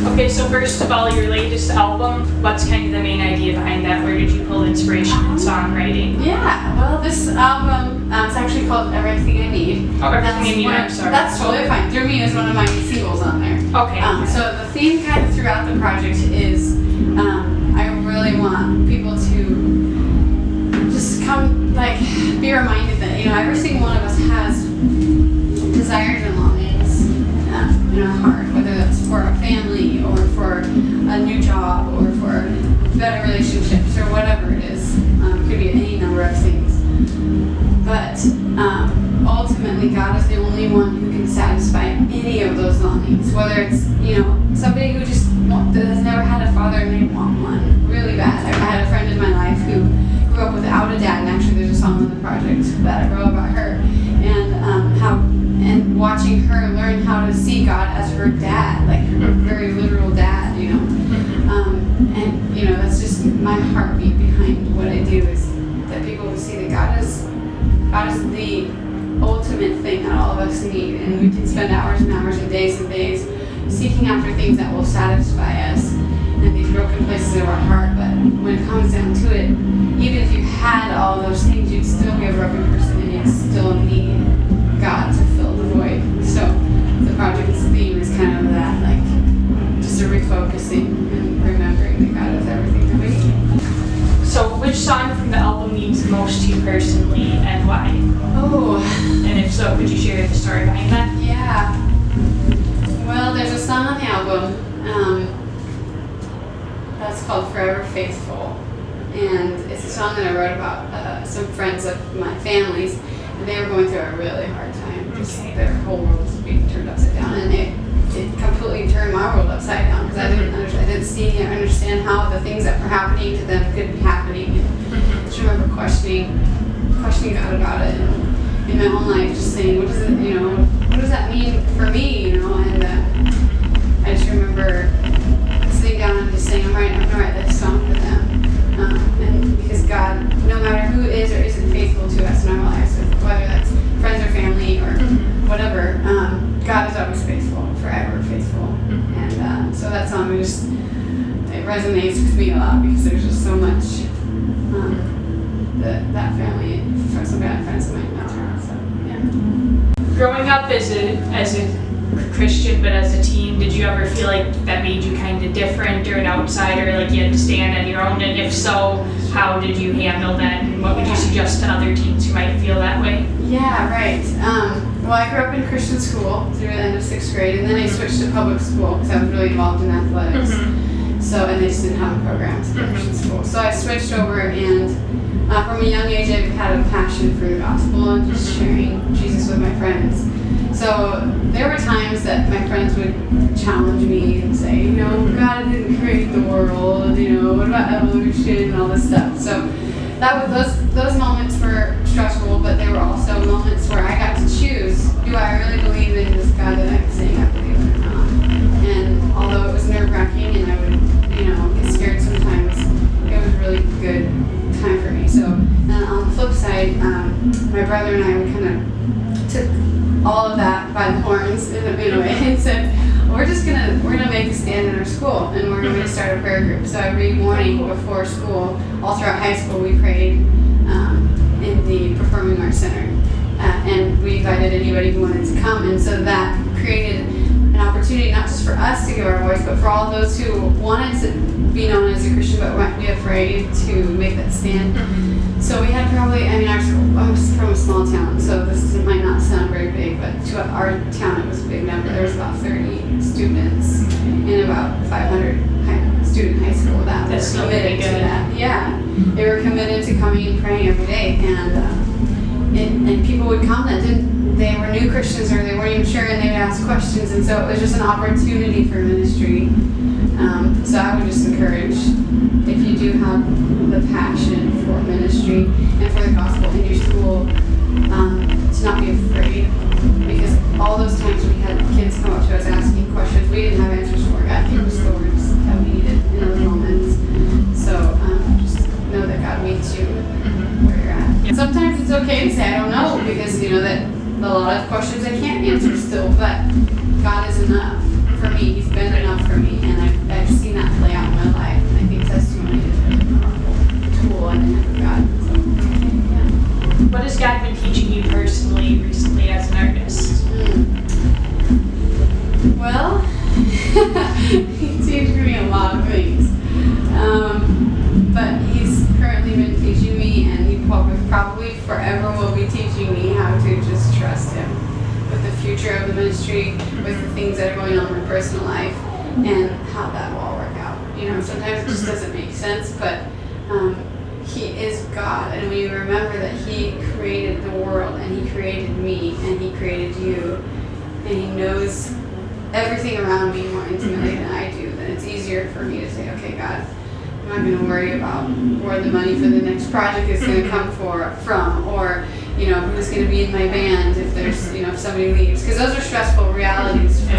Okay, so first of all, your latest album, what's kind of the main idea behind that? Where did you pull inspiration in songwriting? Yeah, well, this album, it's actually called Everything I Need. Everything I Need, I'm sorry. That's totally fine. Through Me is one of my singles on there. Okay. So the theme kind of throughout the project is I really want people to just come, like, be reminded that, every single one of us has desires and longings in our heart, whether that's for a family or for a new job or for better relationships or whatever it is. It could be any number of things. But ultimately, God is the only one who can satisfy any of those longings. Whether it's, somebody who just that has never had a father and they want one really bad. I had a friend in my life who grew up without a dad, and actually there's a song on the project that I wrote about her, and watching her learn how to see God as her dad, like her very literal dad, and that's just my heartbeat behind what I do, is that people will see that God is the ultimate thing that all of us need, and we can spend hours and hours and days seeking after things that will satisfy us in these broken places of our heart. But when it comes down to it, even if you had all those things, you'd still be a broken person and you'd still need God to fill the void. So the project's theme is kind of that, like, just a refocusing and remembering that God is everything that we need. So which song from the album means the most to you personally, and why? Oh. And if so, could you share the story behind that? Yeah. Well, there's a song on the album that's called Forever Faithful. And it's a song that I wrote about some friends of my family's, and they were going through a really hard time. Just their whole world was being turned upside down, and it completely turned my world upside down, because I didn't see or understand how the things that were happening to them could be happening. And I just remember questioning God about it, and in my own life, just saying, what does that mean for me, And I just remember sitting down and just saying, I'm gonna write this song for them. And because God, no matter who is or isn't faithful to us in our lives, whether that's friends or family or whatever, God is always faithful, forever faithful. And so that song it resonates with me a lot, because there's just so much that family, some bad friends of mine went through. So yeah. Growing up as a Christian, but as a teen, did you ever feel like that made you kind of different or an outsider, like you had to stand on your own? And if so, how did you handle that? And what would you suggest to other teens who might feel that way? Yeah, right. Well, I grew up in Christian school through the end of 6th grade, and then I switched to public school because I was really involved in athletics. So, and they just didn't have programs in Christian school. So I switched over, and from a young age, I've had a passion for the gospel and just sharing Jesus with my friends. So there were times that my friends would challenge me and say, God didn't create the world, what about evolution and all this stuff. So those moments were stressful, but they were also moments where I got to choose, do I really believe in this God that I'm saying I believe in or not? And although it was nerve-wracking and I would, get scared sometimes, it was a really good time for me. So on the flip side, my brother and I would kind of took all of that by the horns in a way and said, we're gonna make a stand in our school, and we're going to start a prayer group. So every morning before school, all throughout high school, we prayed in the Performing Arts Center, and we invited anybody who wanted to come, and so that created an opportunity not just for us to give our voice, but for all those who wanted to be known as a Christian but might be afraid to make that stand. So we had probably, our school, I was from a small town, so this might not sound very big, but to our town it was a big number. There was about 30 students in about 500 student high school that were committed to that. Yeah, they were committed to coming and praying every day, and people would come that they were new Christians or they weren't even sure, and they would ask questions, and so it was just an opportunity for ministry. So I would just encourage, if you do have the passion for ministry and for the gospel in your school, to not be afraid, because all those times we had kids come up to us asking questions we didn't have answers for. God gave us the words that we needed in those moments. So just know that God meets you where you're at. Sometimes it's okay to say I don't know, because that a lot of questions I can't answer still, but God is enough for me. He's been enough for me, and What has God been teaching you personally recently as an artist? Well, he teaches me a lot of things. But he's currently been teaching me, and he probably forever will be teaching me how to just trust him with the future of the ministry, with the things that are going on in my personal life, and how that will all work out. You know, sometimes it just doesn't make sense, but he is God, and when you remember that he created the world, and he created me, and he created you, and he knows everything around me more intimately than I do, then it's easier for me to say, okay, God, I'm not going to worry about where the money for the next project is going to come from, or you know, who's going to be in my band if there's, you know, if somebody leaves, because those are stressful realities for